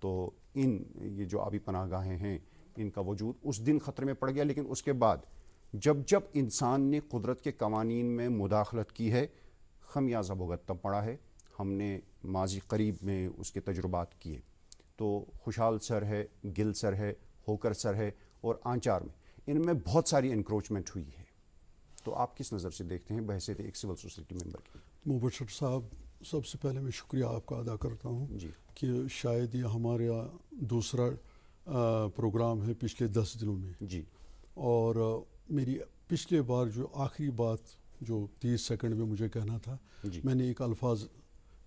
تو یہ جو آبی پناہ گاہیں ہیں ان کا وجود اس دن خطرے میں پڑ گیا، لیکن اس کے بعد جب انسان نے قدرت کے قوانین میں مداخلت کی ہے خمیازہ بھگتنا پڑا ہے. ہم نے ماضی قریب میں اس کے تجربات کیے. تو خوشحال سر ہے، گل سر ہے، ہوکر سر ہے اور آنچار میں ان میں بہت ساری انکروچمنٹ ہوئی ہے. تو آپ کس نظر سے دیکھتے ہیں بحیثیت ایک سول سوسائٹی ممبر کی؟ مبشر صاحب، سب سے پہلے میں شکریہ آپ کا ادا کرتا ہوں جی کہ شاید یہ ہمارا دوسرا پروگرام ہے پچھلے 10 دنوں میں. جی. اور میری پچھلے بار جو آخری بات جو 30 سیکنڈ میں مجھے کہنا تھا، جی میں نے ایک الفاظ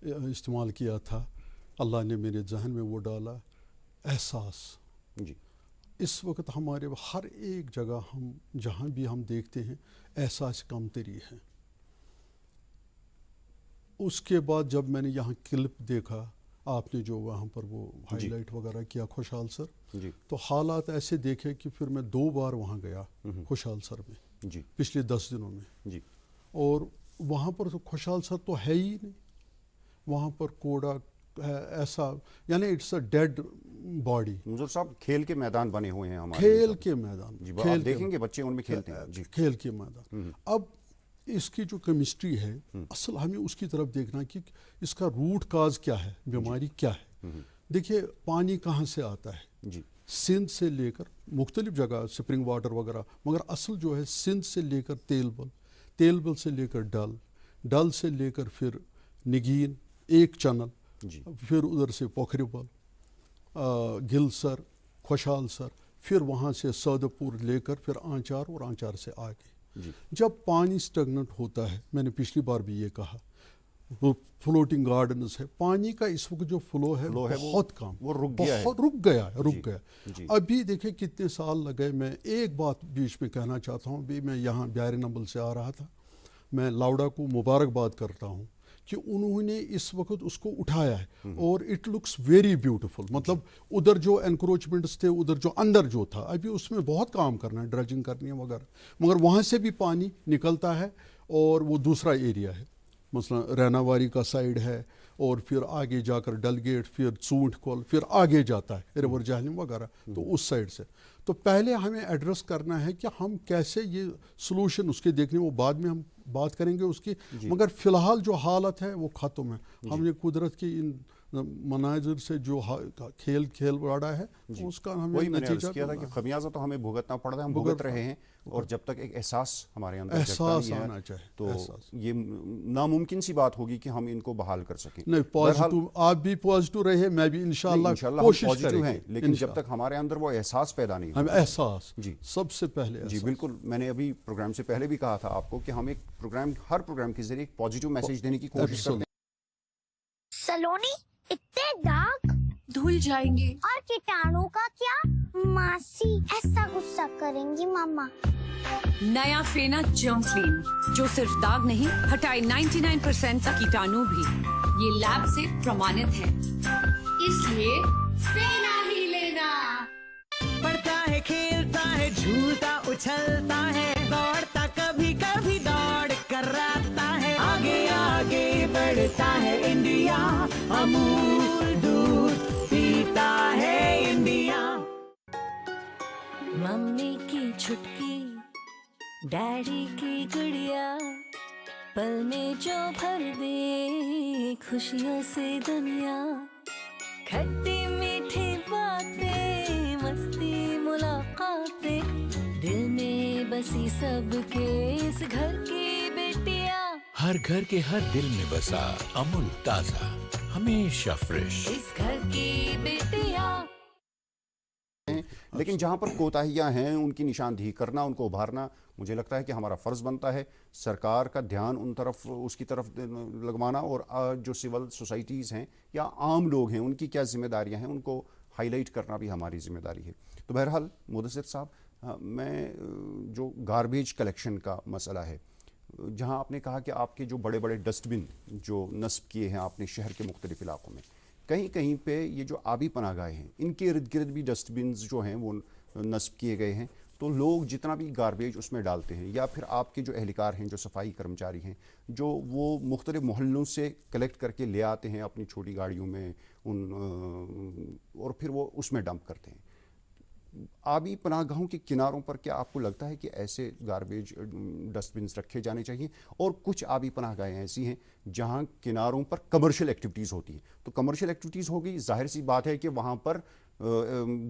استعمال کیا تھا، اللہ نے میرے ذہن میں وہ ڈالا، احساس. جی. اس وقت ہمارے ہر ایک جگہ ہم جہاں بھی ہم دیکھتے ہیں احساس کمتری ہے. اس کے بعد جب میں نے یہاں کلپ دیکھا، آپ نے جو وہاں پر وہ ہائی لائٹ وغیرہ کیا خوشحال سر، جی تو حالات ایسے دیکھے کہ پھر میں 2 بار وہاں گیا خوشحال سر میں جی پچھلے 10 دنوں میں. جی. اور وہاں پر تو خوشحال سر تو ہے ہی نہیں، وہاں پر کوڑا ایسا، یعنی اٹس اے ڈیڈ باڈی. منظور صاحب کھیل کے میدان بنے ہوئے ہیں ہمارے. کھیل کے میدان، جی آپ دیکھیں گے بچے ان میں کھیلتے ہیں. جی کھیل کے میدان. اب اس کی جو کیمسٹری ہے اصل ہمیں اس کی طرف دیکھنا کہ اس کا روٹ کاز کیا ہے، بیماری کیا ہے. دیکھیے پانی کہاں سے آتا ہے؟ جی سندھ سے لے کر مختلف جگہ سپرنگ واٹر وغیرہ، مگر اصل جو ہے سندھ سے لے کر تیل بل سے لے کر ڈل سے لے کر پھر نگین ایک چینل، جی پھر ادھر سے پوکھری بل، گل سر، خوشحال سر، پھر وہاں سے سودپور لے کر پھر آنچار اور آنچار سے آگے. جی. جب پانی سٹیگننٹ ہوتا ہے، میں نے پچھلی بار بھی یہ کہا، وہ فلوٹنگ گارڈنز ہے، پانی کا اس وقت جو فلو ہے بہت کم، وہ رک گیا ہے. جی. ابھی دیکھیں کتنے سال لگے. میں ایک بات بیچ میں کہنا چاہتا ہوں، بھی میں یہاں بیار نمبل سے آ رہا تھا، میں لاؤڈا کو مبارکباد کرتا ہوں کہ انہوں نے اس وقت اس کو اٹھایا ہے اور اٹ لکس ویری بیوٹیفل. مطلب ادھر جو انکروچمنٹس تھے، ادھر جو اندر جو تھا، ابھی اس میں بہت کام کرنا ہے، ڈریجنگ کرنی ہے وغیرہ، مگر وہاں سے بھی پانی نکلتا ہے اور وہ دوسرا ایریا ہے، مثلا ریناواری کا سائیڈ ہے، اور پھر آگے جا کر ڈل گیٹ، پھر چونٹ کول، پھر آگے جاتا ہے ریور جہلم وغیرہ. تو اس سائیڈ سے تو پہلے ہمیں ایڈریس کرنا ہے کہ ہم کیسے یہ سلوشن اس کے دیکھنے، وہ بعد میں ہم بات کریں گے اس کی. مگر فی الحال جو حالت ہے وہ ختم ہے. ہم نے قدرت کی ان مناظر سے جو کھیل بڑھا ہے اس کا ہمیں نتیجہ کیا تھا کہ خمیازہ تو ہمیں بھگتنا پڑ رہا ہے، ہم بھگت رہے ہیں. اور جب تک ایک احساس ہمارے اندر احساس آنا چاہیے تو یہ ناممکن سی بات ہوگی کہ ہم ان کو بحال کر سکیں. نہیں، پازیٹو آپ بھی پازیٹو رہے، میں بھی انشاءاللہ کوشش کریں گے، لیکن جب تک ہمارے اندر وہ احساس پیدا نہیں ہمیں احساس جی سب سے پہلے. جی بالکل. میں نے ابھی پروگرام سے پہلے بھی کہا تھا آپ کو کہ ہم ایک ہر پروگرام کے ذریعے ایک پازیٹو میسج دینے کی کوشش کرتے ہیں. سلونی اتنے داغ دھل جائیں گے اور کیٹانو کا کیا؟ ماسی ایسا غصہ کریں گی ماما. نیا فینا جرم کلین جو صرف داغ نہیں ہٹائے 99% تک کیٹانو بھی. یہ لیب سے پرمانت ہے، اس لیے فینا ہی لینا. پڑھتا ہے، کھیلتا ہے، جھولتا اچھلتا ہے، دوڑتا کبھی کبھی دوڑ کر آتا ہے، آگے آگے بڑھتا ہے انڈیا، امول دودھ پیتا ہے انڈیا. ممی کی چھٹکی، ڈیڈی کی گڑیا، پل میں جو بھر دے خوشیوں سے دنیا، کھٹی میٹھی باتیں، مستی ملاقاتیں، دل میں بسی سب کے اس گھر کی بیٹیاں. ہر گھر کے ہر دل میں بسا امول تازہ، ہمیشہ فریش. اس گھر کی بیٹیاں. لیکن جہاں پر کوتاہیاں ہیں ان کی نشاندہی کرنا، ان کو ابھارنا مجھے لگتا ہے کہ ہمارا فرض بنتا ہے. سرکار کا دھیان اس کی طرف لگوانا، اور جو سول سوسائٹیز ہیں یا عام لوگ ہیں ان کی کیا ذمہ داریاں ہیں ان کو ہائی لائٹ کرنا بھی ہماری ذمہ داری ہے. تو بہرحال مدثر صاحب، میں جو گاربیج کلیکشن کا مسئلہ ہے، جہاں آپ نے کہا کہ آپ کے جو بڑے بڑے ڈسٹ بن جو نصب کیے ہیں آپ نے شہر کے مختلف علاقوں میں، کہیں کہیں پہ یہ جو آبی پناہ گاہیں ہیں ان کے ارد گرد بھی ڈسٹ بنز جو ہیں وہ نصب کیے گئے ہیں. تو لوگ جتنا بھی گاربیج اس میں ڈالتے ہیں، یا پھر آپ کے جو اہلکار ہیں، جو صفائی کرمچاری ہیں، جو وہ مختلف محلوں سے کلیکٹ کر کے لے آتے ہیں اپنی چھوٹی گاڑیوں میں اور پھر وہ اس میں ڈمپ کرتے ہیں. آبی پناہ گاہوں کے کناروں پر کیا آپ کو لگتا ہے کہ ایسے گاربیج ڈسٹ بنس رکھے جانے چاہیے؟ اور کچھ آبی پناہ گاہیں ایسی ہیں جہاں کناروں پر کمرشل ایکٹیویٹیز ہوتی ہیں, تو کمرشل ایکٹیویٹیز ہوگی, ظاہر سی بات ہے کہ وہاں پر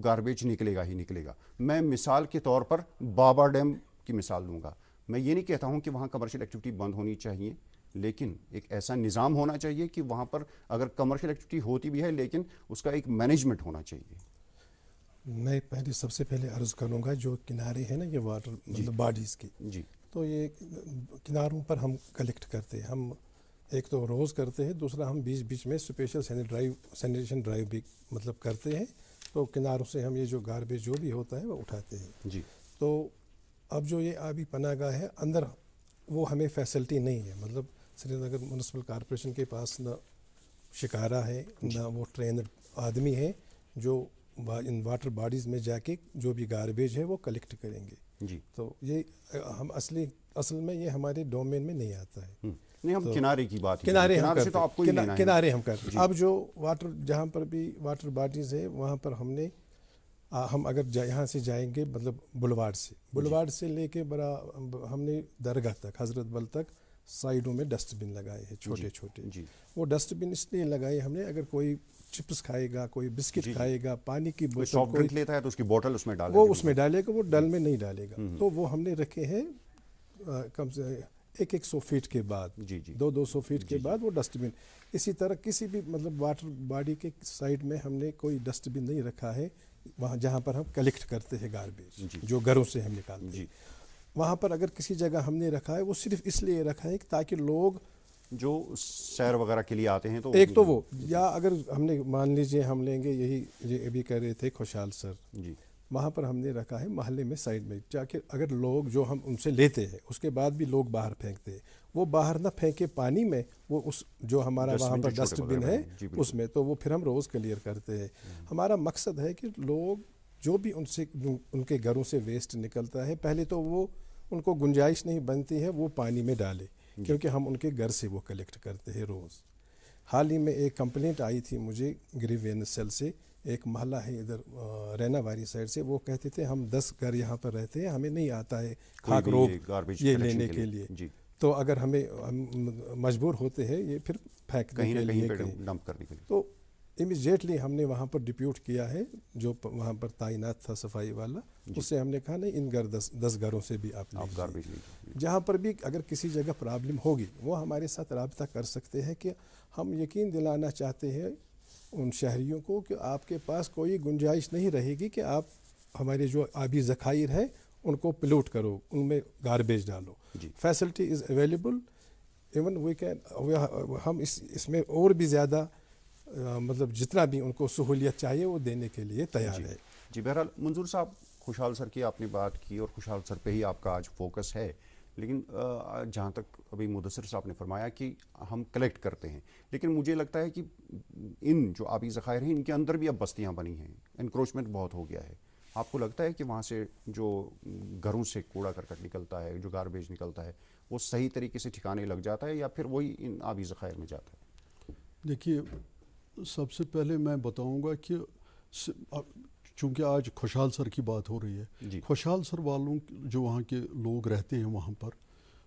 گاربیج نکلے گا ہی نکلے گا. میں مثال کے طور پر بابا ڈیم کی مثال دوں گا. میں یہ نہیں کہتا ہوں کہ وہاں کمرشل ایکٹیویٹی بند ہونی چاہیے, لیکن ایک ایسا نظام ہونا چاہیے کہ وہاں پر اگر کمرشل ایکٹیویٹی ہوتی بھی ہے لیکن اس کا ایک مینجمنٹ ہونا چاہیے. میں سب سے پہلے عرض کروں گا جو کنارے ہیں نا یہ واٹر مطلب باڈیز کی, جی تو یہ کناروں پر ہم کلیکٹ کرتے ہیں. ہم ایک تو روز کرتے ہیں, دوسرا ہم بیچ بیچ میں اسپیشل سینیٹیشن ڈرائیو بھی مطلب کرتے ہیں. تو کناروں سے ہم یہ جو گاربیج جو بھی ہوتا ہے وہ اٹھاتے ہیں. جی. تو اب جو یہ آبی پناہ گاہ ہے اندر وہ ہمیں فیسلٹی نہیں ہے. مطلب سری نگر میونسپل کارپوریشن کے پاس نہ شکارہ ہے نہ وہ ٹرینڈ آدمی ہے جو ان واٹر باڈیز میں جا کے جو بھی گاربیج ہے وہ کلیکٹ کریں گے. جی. تو یہ ہم اصل میں یہ ہمارے ڈومین میں نہیں آتا ہے. نہیں, ہم کنارے کی بات کنارے ہم کرتے ہیں. اب جو جہاں پر بھی واٹر باڈیز ہے وہاں پر ہم اگر یہاں سے جائیں گے مطلب بلواڑ سے لے کے ہم نے درگاہ تک حضرت بل تک سائڈوں میں ڈسٹ بن لگائے ہیں چھوٹے چھوٹے. وہ ڈسٹ بن اس لیے لگائے ہم نے, اگر کوئی چپس کھائے گا, کوئی بسکٹ کھائے گا, پانی کی بوتل سافٹ ڈرنک لیتا ہے تو اس کی بوتل اس میں ڈالے وہ اس میں ڈالے گا, وہ ڈل میں نہیں ڈالے گا. تو وہ ہم نے رکھے ہیں کم سے 100 فیٹ کے بعد, 200 فیٹ کے بعد وہ ڈسٹ بن. اسی طرح کسی بھی مطلب واٹر باڈی کے سائڈ میں ہم نے کوئی ڈسٹ بن نہیں رکھا ہے وہاں جہاں پر ہم کلیکٹ کرتے ہیں گاربیج جو گھروں سے ہم نکالتے ہیں. وہاں پر اگر کسی جگہ ہم نے رکھا ہے وہ صرف اس لیے رکھا ہے تاکہ لوگ جو سیر وغیرہ کے لیے آتے ہیں تو ایک تو وہ, یا اگر ہم نے مان لیجئے ہم لیں گے یہی ابھی کہہ رہے تھے خوشحال سر, وہاں پر ہم نے رکھا ہے محلے میں سائڈ میں, تاکہ اگر لوگ جو ہم ان سے لیتے ہیں اس کے بعد بھی لوگ باہر پھینکتے ہیں, وہ باہر نہ پھینکے پانی میں, وہ اس جو ہمارا وہاں پر ڈسٹ بن ہے اس میں, تو وہ پھر ہم روز کلیئر کرتے ہیں. ہمارا مقصد ہے کہ لوگ جو بھی ان کے گھروں سے ویسٹ نکلتا ہے پہلے تو وہ ان کو گنجائش نہیں بنتی ہے وہ پانی میں ڈالے, کیونکہ ہم ان کے گھر سے وہ کلیکٹ کرتے ہیں روز. حال ہی میں ایک کمپلینٹ آئی تھی مجھے گریوینس سیل سے, ایک محلہ ہے ادھر رینا واری سائڈ سے, وہ کہتے تھے ہم 10 گھر یہاں پر رہتے ہیں, ہمیں نہیں آتا ہے خاک روگ یہ لینے کے لیے, تو اگر ہم مجبور ہوتے ہیں یہ پھر پھینکنے کے لیے ڈمپ کرنے کے لیے, تو امیجیٹلی ہم نے وہاں پر ڈپیوٹ کیا ہے جو وہاں پر تعینات تھا صفائی والا, اس سے ہم نے کہا نہیں ان 10 گھروں سے بھی آپ گاربیج لیجیے. جہاں پر بھی اگر کسی جگہ پرابلم ہوگی وہ ہمارے ساتھ رابطہ کر سکتے ہیں, کہ ہم یقین دلانا چاہتے ہیں ان شہریوں کو کہ آپ کے پاس کوئی گنجائش نہیں رہے گی کہ آپ ہمارے جو آبی ذخائر ہیں ان کو پلوٹ کرو, ان میں گاربیج ڈالو. Facility is available, even we can, ہم اس میں اور بھی زیادہ مطلب جتنا بھی ان کو سہولیت چاہیے وہ دینے کے لیے تیار ہے. جی بہرحال منظور صاحب, خوشحال سر کی آپ نے بات کی اور خوشحال سر پہ ہی آپ کا آج فوکس ہے, لیکن جہاں تک ابھی مدثر صاحب نے فرمایا کہ ہم کلیکٹ کرتے ہیں, لیکن مجھے لگتا ہے کہ ان جو آبی ذخائر ہیں ان کے اندر بھی اب بستیاں بنی ہیں, انکروچمنٹ بہت ہو گیا ہے. آپ کو لگتا ہے کہ وہاں سے جو گھروں سے کوڑا کرکٹ نکلتا ہے, جو گاربیج نکلتا ہے, وہ صحیح طریقے سے ٹھکانے لگ جاتا ہے یا پھر وہی ان آبی ذخائر میں جاتا ہے؟ دیکھیے, سب سے پہلے میں بتاؤں گا کہ چونکہ آج خوشحال سر کی بات ہو رہی ہے, خوشحال سر والوں جو وہاں کے لوگ رہتے ہیں وہاں پر,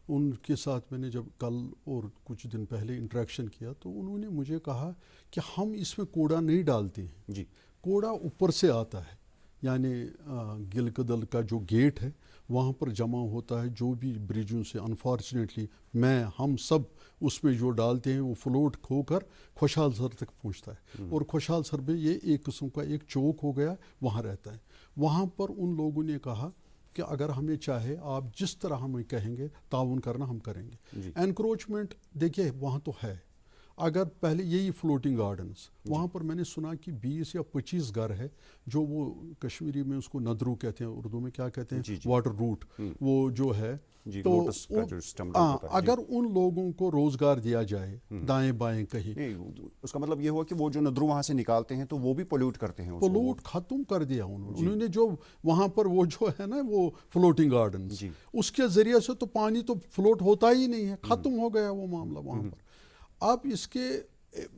ان کے ساتھ میں نے جب کل اور کچھ دن پہلے انٹریکشن کیا تو انہوں نے مجھے کہا کہ ہم اس میں کوڑا نہیں ڈالتے ہیں, کوڑا اوپر سے آتا ہے, یعنی گلکدل کا جو گیٹ ہے وہاں پر جمع ہوتا ہے جو بھی بریجوں سے, انفارچونیٹلی ہم سب اس میں جو ڈالتے ہیں وہ فلوٹ ہو کر خوشحال سر تک پہنچتا ہے, اور خوشحال سر میں یہ ایک قسم کا ایک چوک ہو گیا وہاں رہتا ہے. وہاں پر ان لوگوں نے کہا کہ اگر ہمیں چاہے آپ جس طرح ہمیں کہیں گے تعاون کرنا ہم کریں گے. انکروچمنٹ دیکھیے وہاں تو ہے, اگر پہلے یہی فلوٹنگ گارڈنز وہاں پر میں نے سنا کہ 20 یا 25 گھر ہے جو وہ کشمیری میں اس کو ندرو کہتے ہیں, اردو میں کیا کہتے ہیں, واٹر روٹ, وہ جو ہے, تو اگر ان لوگوں کو روزگار دیا جائے دائیں بائیں کہیں, اس کا مطلب یہ ہوا کہ وہ جو ندرو وہاں سے نکالتے ہیں تو وہ بھی پولیوٹ کرتے ہیں, پولیوٹ ختم کر دیا انہوں نے. جو وہاں پر وہ جو ہے نا وہ فلوٹنگ گارڈنز, اس کے ذریعے سے تو پانی تو فلوٹ ہوتا ہی نہیں ہے, ختم ہو گیا وہ معاملہ وہاں پر. اب اس کے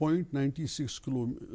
0.96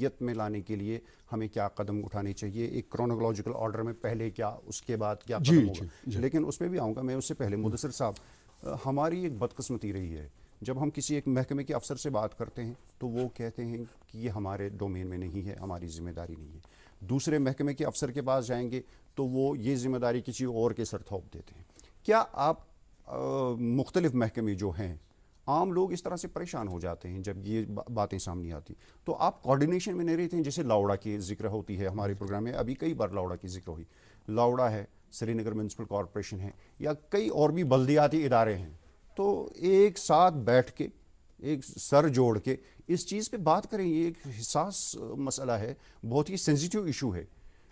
نوعیت میں لانے کے لیے ہمیں کیا قدم اٹھانے چاہیے؟ ایک کرونولوجیکل آرڈر میں پہلے کیا، اس کے بعد کیا قدم ہوگا؟ لیکن اس پہ بھی آؤں گا میں، اس سے پہلے مدثر صاحب، ہماری ایک بدقسمتی رہی ہے، جب ہم کسی ایک محکمے کے افسر سے بات کرتے ہیں تو وہ کہتے ہیں کہ یہ ہمارے ڈومین میں نہیں ہے، ہماری ذمہ داری نہیں ہے۔ دوسرے محکمے کے افسر کے پاس جائیں گے تو وہ یہ ذمہ داری کسی اور کے سر تھوپ دیتے ہیں۔ کیا آپ مختلف محکمے جو ہیں، عام لوگ اس طرح سے پریشان ہو جاتے ہیں جب یہ باتیں سامنے آتی، تو آپ کوارڈینیشن میں نہیں رہتے ہیں؟ جیسے لاؤڑا کی ذکر ہوتی ہے ہمارے پروگرام میں، ابھی کئی بار لاؤڑا کی ذکر ہوئی، لاؤڑا ہے، سری نگر میونسپل کارپوریشن ہے، یا کئی اور بھی بلدیاتی ادارے ہیں، تو ایک ساتھ بیٹھ کے، ایک سر جوڑ کے اس چیز پہ بات کریں۔ یہ ایک حساس مسئلہ ہے، بہت ہی سینسیٹیو ایشو ہے۔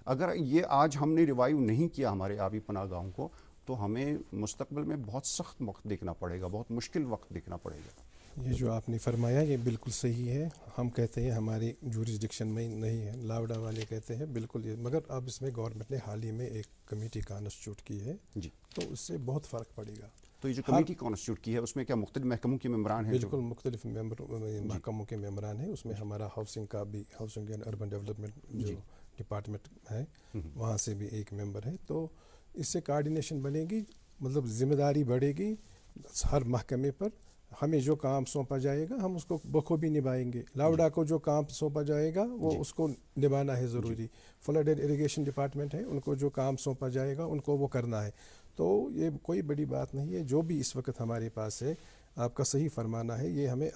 اگر یہ آج ہم نے ریوائیو نہیں کیا ہمارے آبی پناہ گاہوں کو، تو ہمیں مستقبل میں بہت سخت وقت دیکھنا پڑے گا، بہت مشکل وقت دیکھنا پڑے گا۔ یہ جو آپ نے فرمایا یہ بالکل صحیح ہے، ہم کہتے ہیں ہماری جورسڈکشن میں نہیں ہے، لاوڈا والے کہتے ہیں بالکل یہ، مگر اب اس میں گورنمنٹ نے حال ہی میں ایک کمیٹی کانسٹیٹیوٹ کی ہے جی، تو اس سے بہت فرق پڑے گا۔ تو یہ جو کمیٹی کانسٹیٹیوٹ کی ہے اس میں کیا مختلف محکموں کے ممبران ہیں؟ بالکل مختلف محکموں کے ممبران ہیں، اس میں ہمارا ہاؤسنگ کا بھی، ہاؤسنگ اینڈ اربن ڈیولپمنٹ جو ڈپارٹمنٹ ہے وہاں سے بھی ایک ممبر ہے، تو اس سے کوارڈینیشن بنے گی، مطلب ذمہ داری بڑھے گی ہر محکمے پر۔ ہمیں جو کام سونپا جائے گا ہم اس کو بخوبی نبھائیں گے، لاوڈا کو جو کام سونپا جائے گا وہ اس کو نبھانا ہے ضروری، فلڈ اینڈ اریگیشن ڈپارٹمنٹ ہے، ان کو جو کام سونپا جائے گا ان کو وہ کرنا ہے۔ تو یہ کوئی بڑی بات نہیں ہے، جو بھی اس وقت ہمارے پاس ہے، آپ کا صحیح فرمانا ہے، یہ ہمیں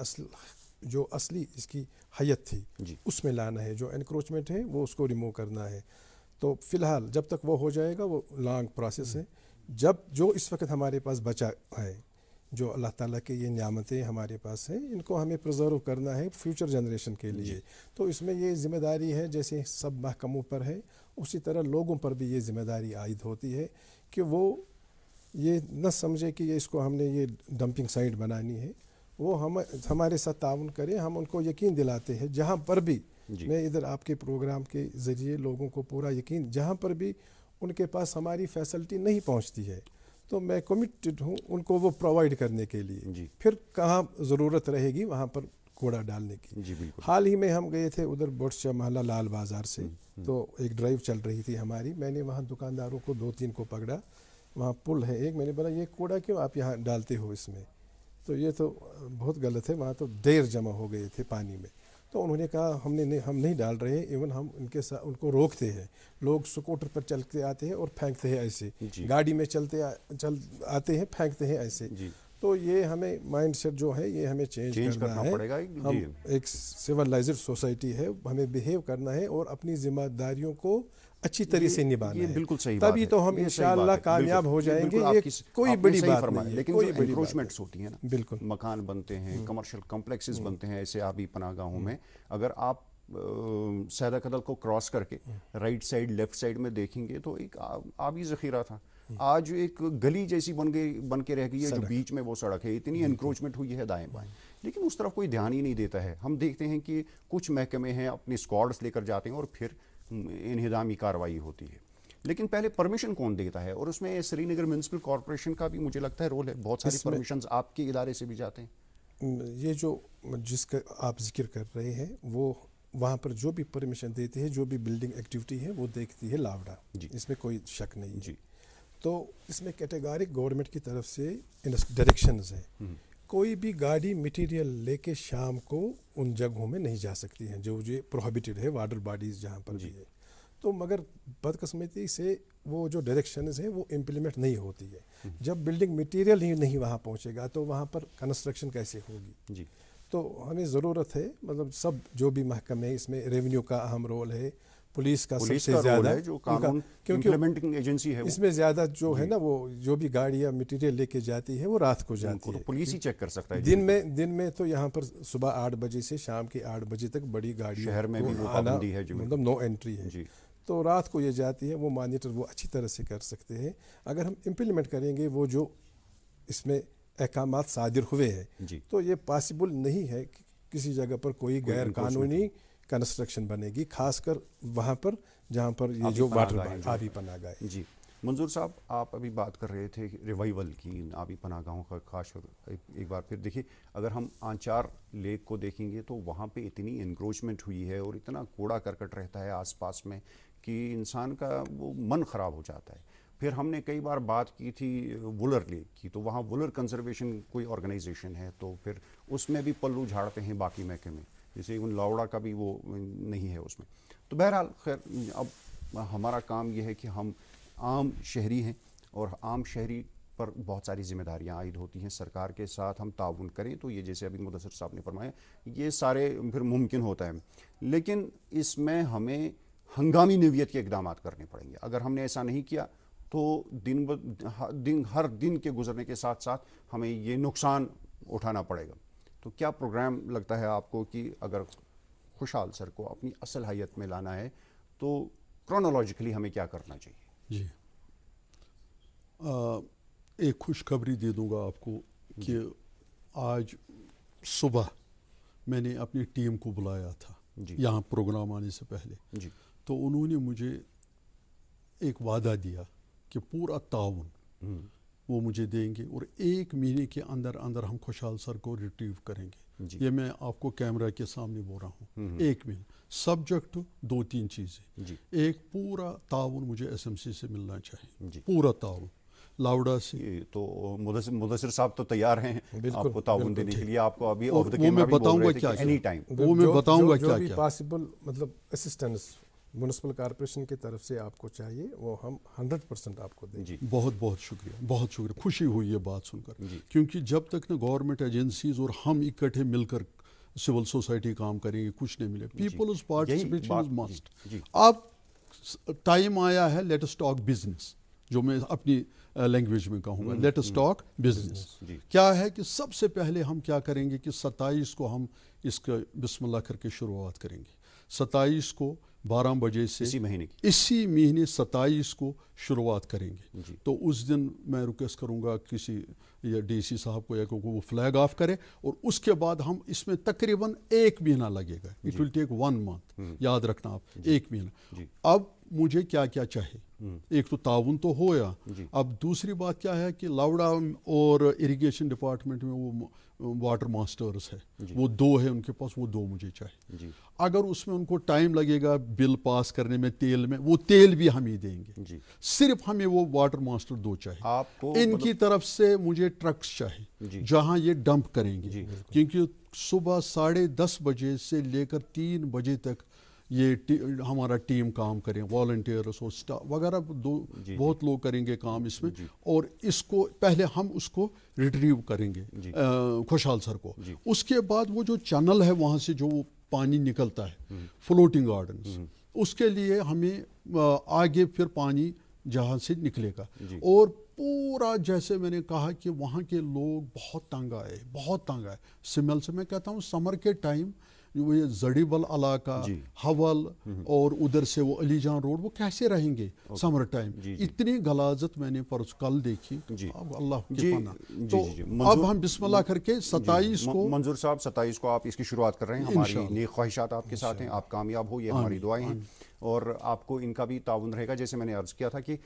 جو اصلی اس کی حیت تھی اس میں لانا ہے، جو انکروچمنٹ ہے وہ اس کو ریموو کرنا ہے۔ تو فی الحال جب تک وہ ہو جائے گا وہ لانگ پروسیس ہے۔ جب جو اس وقت ہمارے پاس بچا ہے، جو اللہ تعالیٰ کے یہ نعمتیں ہمارے پاس ہیں، ان کو ہمیں پرزرو کرنا ہے فیوچر جنریشن کے لیے۔ تو اس میں یہ ذمہ داری ہے، جیسے سب محکموں پر ہے اسی طرح لوگوں پر بھی یہ ذمہ داری عائد ہوتی ہے کہ وہ یہ نہ سمجھے کہ یہ اس کو ہم نے یہ ڈمپنگ سائٹ بنانی ہے، وہ ہمارے ساتھ تعاون کریں۔ ہم ان کو یقین دلاتے ہیں جہاں پر بھی، میں ادھر آپ کے پروگرام کے ذریعے لوگوں کو پورا یقین، جہاں پر بھی ان کے پاس ہماری فیسلٹی نہیں پہنچتی ہے تو میں کمیٹڈ ہوں ان کو وہ پرووائڈ کرنے کے لیے۔ پھر کہاں ضرورت رہے گی وہاں پر کوڑا ڈالنے کی۔ حال ہی میں ہم گئے تھے ادھر بوٹس شاہ محلہ لال بازار سے، تو ایک ڈرائیو چل رہی تھی ہماری، میں نے وہاں دکانداروں کو 2-3 کو پکڑا، وہاں پل ہے ایک، میں نے بولا یہ کوڑا کیوں آپ یہاں ڈالتے ہو اس میں؟ تو یہ تو بہت غلط ہے، وہاں تو ڈیر جمع ہو گئے تھے پانی میں۔ تو انہوں نے کہا ہم نہیں ڈال رہے ہیں، ایون ہم ان کے ساتھ ان کو روکتے ہیں۔ لوگ سکوٹر پر چلتے آتے ہیں اور پھینکتے ہیں ایسے، گاڑی میں آتے ہیں پھینکتے ہیں ایسے۔ تو یہ ہمیں مائنڈ سیٹ جو ہے یہ ہمیں چینج کرنا ہے۔ ہم ایک سیولائزڈ سوسائٹی ہے، ہمیں بیہیو کرنا ہے اور اپنی ذمہ داریوں کو اچھی طرح سے نبھانا ہے، بالکل صحیح بات ہے، تبھی تو ہم انشاءاللہ کامیاب ہو جائیں گے۔ یہ کوئی بڑی بات نہیں ہے، لیکن جو انکروچمنٹس ہوتی ہیں نا، بالکل مکان بنتے ہیں، کمرشل کمپلیکسز بنتے ہیں ایسے آبی پناہ گاہوں میں، اگر آپ سیدہ کدل کو کراس کر کے رائٹ سائڈ لیفٹ سائڈ میں دیکھیں گے تو ایک آبی ذخیرہ تھا، آج ایک گلی جیسی بن کے رہ گئی ہے، جو بیچ میں وہ سڑک ہے، اتنی انکروچمنٹ ہوئی ہے دائیں بائیں، لیکن اس طرف کوئی دھیان ہی نہیں دیتا ہے۔ ہم دیکھتے ہیں کہ کچھ محکمے ہیں اپنے اسکواڈس لے کر جاتے ہیں اور پھر انہدامی کارروائی ہوتی ہے، لیکن پہلے پرمیشن کون دیتا ہے؟ اور اس میں سری نگر میونسپل کارپوریشن کا بھی مجھے لگتا ہے رول ہے، بہت ساری پرمیشنز آپ کے ادارے سے بھی جاتے ہیں۔ یہ جو جس کا آپ ذکر کر رہے ہیں، وہ وہاں پر جو بھی پرمیشن دیتے ہیں، جو بھی بلڈنگ ایکٹیویٹی ہے وہ دیکھتی ہے لاوڈا، اس میں کوئی شک نہیں ہے۔ تو اس میں کیٹیگورک گورنمنٹ کی طرف سے ڈائریکشنز ہیں، کوئی بھی گاڑی مٹیریل لے کے شام کو ان جگہوں میں نہیں جا سکتی ہیں جو یہ پروہیبٹڈ ہے، واٹر باڈیز جہاں پر بھی ہے۔ تو مگر بدقسمتی سے وہ جو ڈائریکشنز ہیں وہ امپلیمنٹ نہیں ہوتی ہے۔ جب بلڈنگ مٹیریل ہی نہیں وہاں پہنچے گا تو وہاں پر کنسٹرکشن کیسے ہوگی؟ تو ہمیں ضرورت ہے، مطلب سب جو بھی محکمے ہیں، اس میں ریونیو کا اہم رول ہے، پولیس کا سب سے زیادہ ہے، جو قانون امپلیمنٹنگ ایجنسی ہے، اس میں زیادہ جو ہے نا، وہ جو بھی گاڑیاں مٹیریل لے کے جاتی ہے وہ رات کو جاتی ہے، پولیس ہی چیک کر سکتا ہے۔ دن میں تو یہاں پر صبح 8 بجے سے شام کے 8 بجے تک بڑی گاڑیوں شہر میں بھی وہ پابندی ہے، مطلب نو انٹری ہے، تو رات کو یہ جاتی ہے، وہ مانیٹر وہ اچھی طرح سے کر سکتے ہیں۔ اگر ہم امپلیمنٹ کریں گے وہ جو اس میں احکامات صادر ہوئے ہیں، تو یہ پاسبل نہیں ہے کہ کسی جگہ پر کوئی غیر قانونی کنسٹرکشن بنے گی، خاص کر وہاں پر جہاں پر یہ جو واٹر آبی پناہ گاہ۔ منظور صاحب آپ ابھی بات کر رہے تھے ریوائول کی آبی پناہ گاہوں کا، خاص ایک بار پھر دیکھیے اگر ہم آنچار لیک کو دیکھیں گے تو وہاں پہ اتنی انکروچمنٹ ہوئی ہے اور اتنا کوڑا کرکٹ رہتا ہے آس پاس میں کہ انسان کا وہ من خراب ہو جاتا ہے. پھر ہم نے کئی بار بات کی تھی وولر لیک کی، تو وہاں وولر کنزرویشن کوئی آرگنائزیشن ہے، تو پھر اس میں بھی پلو جھاڑتے ہیں باقی محکمے، جیسے ایون لاوڑا کا بھی وہ نہیں ہے اس میں. تو بہرحال خیر اب ہمارا کام یہ ہے کہ ہم عام شہری ہیں اور عام شہری پر بہت ساری ذمہ داریاں عائد ہوتی ہیں. سرکار کے ساتھ ہم تعاون کریں تو یہ جیسے ابھی مدثر صاحب نے فرمایا یہ سارے پھر ممکن ہوتا ہے، لیکن اس میں ہمیں ہنگامی نوعیت کے اقدامات کرنے پڑیں گے. اگر ہم نے ایسا نہیں کیا تو ہر دن کے گزرنے کے ساتھ ساتھ ہمیں یہ نقصان اٹھانا پڑے گا. تو کیا پروگرام لگتا ہے آپ کو کہ اگر خوشحال سر کو اپنی اصل حیت میں لانا ہے تو کرونالوجیکلی ہمیں کیا کرنا چاہیے؟ جی ایک خوشخبری دے دوں گا آپ کو کہ آج صبح میں نے اپنی ٹیم کو بلایا تھا یہاں پروگرام آنے سے پہلے، تو انہوں نے مجھے ایک وعدہ دیا کہ پورا تعاون وہ مجھے دیں گے اور 1 مہینے کے اندر اندر ہم خوشحال سر کو ریٹریو کریں گے. یہ میں آپ کو کیمرہ کے سامنے بول رہا ہوں. 1 مہینے سبجیکٹ 2-3 چیزیں. ایک پورا تعاون مجھے ایس ایم سی سے ملنا چاہیے، پورا تعاون لاوڑا سے. تو مدثر صاحب تو تیار ہیں آپ کو تعاون دینے کے لیے. آپ کو ابھی وہ میں بتاؤں گا کیا اینی ٹائم وہ میں بتاؤں گا کیا کیا پاسبل مطلب اسسٹنس میونسپل کارپوریشن کی طرف سے آپ کو چاہیے وہ ہم 100% آپ کو دیں. بہت بہت شکریہ، بہت شکریہ. خوشی ہوئی یہ بات سن کر، کیونکہ جب تک نا گورنمنٹ ایجنسیز اور ہم اکٹھے مل کر سول سوسائٹی کام کریں گے کچھ نہیں ملے. Peoples participation is must. اب ٹائم آیا ہے لیٹ اس ٹاک بزنس، جو میں اپنی لینگویج میں کہوں گا لیٹ اس ٹاک بزنس. کیا ہے کہ سب سے پہلے ہم کیا کریں گے کہ 27 کو ہم اس کا بسم اللہ کر کے شروعات کریں گے. 27 کو 12 بجے سے اسی مہینے 27 کو شروعات کریں گے. تو اس دن میں ریکویسٹ کروں گا کسی یا ڈی سی صاحب کو یا کو وہ فلیگ آف کرے، اور اس کے بعد ہم اس میں تقریباً 1 مہینہ لگے گا. It will take 1 month. یاد رکھنا آپ 1 مہینہ. اب مجھے کیا کیا چاہیے؟ ایک تو تعاون تو ہویا. اب دوسری بات کیا ہے کہ لاوڑا اور اریگیشن ڈپارٹمنٹ میں وہ واٹر ماسٹرز ہے، وہ 2 ہیں ان کے پاس، وہ 2 مجھے چاہیے. اگر اس میں ان کو ٹائم لگے گا بل پاس کرنے میں تیل میں، وہ تیل بھی ہم ہی دیں گے. صرف ہمیں وہ واٹر ماسٹر 2 چاہیے. ان کی طرف سے مجھے ٹرکس چاہیے جہاں یہ ڈمپ کریں گے، کیونکہ صبح 10:30 بجے سے لے کر 3 بجے تک یہ ہمارا ٹیم کام کریں، والنٹیئرس اور اسٹاف وغیرہ بہت لوگ کریں گے کام اس میں. اور اس کو پہلے ہم اس کو ریٹریو کریں گے خوشحال سر کو. اس کے بعد وہ جو چینل ہے وہاں سے جو پانی نکلتا ہے فلوٹنگ گارڈنز، اس کے لیے ہمیں آگے پھر پانی جہاں سے نکلے گا. اور پورا جیسے میں نے کہا کہ وہاں کے لوگ بہت تنگ آئے سمیل سے. میں کہتا ہوں سمر کے ٹائم یہ زڑی بل علاقہ حول اور ادھر سے وہ علی جان روڈ، وہ کیسے رہیں گے سمر ٹائم؟ اتنی غلاظت میں نے پرس کل دیکھی. اللہ کی پناہ. تو اب ہم بسم اللہ کر کے 27 کو منظور صاحب 27 کو آپ اس کی شروعات کر رہے ہیں. ہماری نیک خواہشات آپ کے ساتھ ہیں، آپ کامیاب ہو، یہ ہماری دعائیں ہیں. اور آپ کو ان کا بھی تعاون رہے گا. جیسے میں نے عرض کیا تھا کہ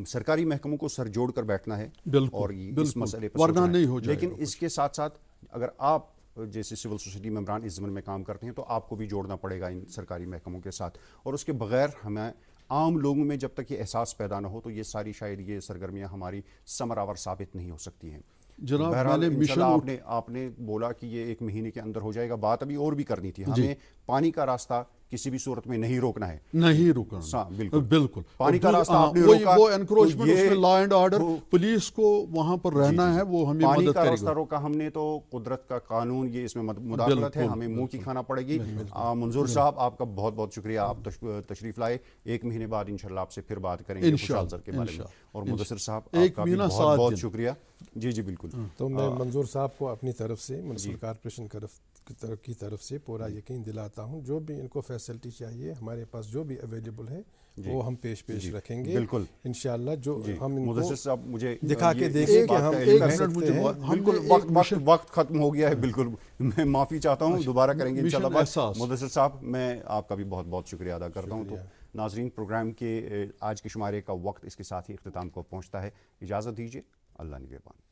سرکاری محکموں کو سر جوڑ کر بیٹھنا ہے اور اس مسئلے پر ورنہ نہیں ہو جائے. لیکن اس کے ساتھ ساتھ اگر آپ جیسے سول سوسائٹی ممبران اس ضمن میں کام کرتے ہیں تو آپ کو بھی جوڑنا پڑے گا ان سرکاری محکموں کے ساتھ. اور اس کے بغیر ہمیں عام لوگوں میں جب تک یہ احساس پیدا نہ ہو تو یہ ساری شاید یہ سرگرمیاں ہماری ثمر آور ثابت نہیں ہو سکتی ہیں. جناب آپ نے بولا کہ یہ 1 مہینے کے اندر ہو جائے گا. بات ابھی اور بھی کرنی تھی. ہمیں پانی کا راستہ کسی بھی صورت میں نہیں روکنا ہے. بالکل پانی کا راستہ آپ نے روکا، وہ انکروچمنٹ اس میں لا اینڈ آرڈر پولیس کو وہاں پر رہنا ہے، وہ ہمیں پانی کا راستہ روکا ہم نے تو قدرت کا قانون یہ اس میں مداخلت ہے، ہمیں منہ کی کھانا پڑے گی. منظور صاحب آپ کا بہت بہت شکریہ، آپ تشریف لائے. 1 مہینے بعد انشاءاللہ آپ سے پھر بات کریں گے خوشحال سر کے بارے میں. اور مدثر صاحب آپ کا بھی بہت بہت شکریہ. جی بالکل. تو میں منظور صاحب کو اپنی طرف سے میونسپل کارپوریشن کی طرف سے پورا یقین دلاتا ہوں جو بھی ان کو فیسلٹی چاہیے ہمارے پاس جو بھی اویلیبل ہے وہ ہم پیش رکھیں گے انشاءاللہ. جو ہم ان کو مجھے دکھا کے دیکھیں کہ ہم کر سکتے ہیں. بالکل وقت ختم ہو گیا ہے. بالکل میں معافی چاہتا ہوں، دوبارہ کریں گے انشاءاللہ. مدثر صاحب میں آپ کا بھی بہت بہت شکریہ ادا کرتا ہوں. تو ناظرین پروگرام کے آج کے شمارے کا وقت اس کے ساتھ ہی اختتام کو پہنچتا ہے. اجازت دیجیے. اللہ نگہبان.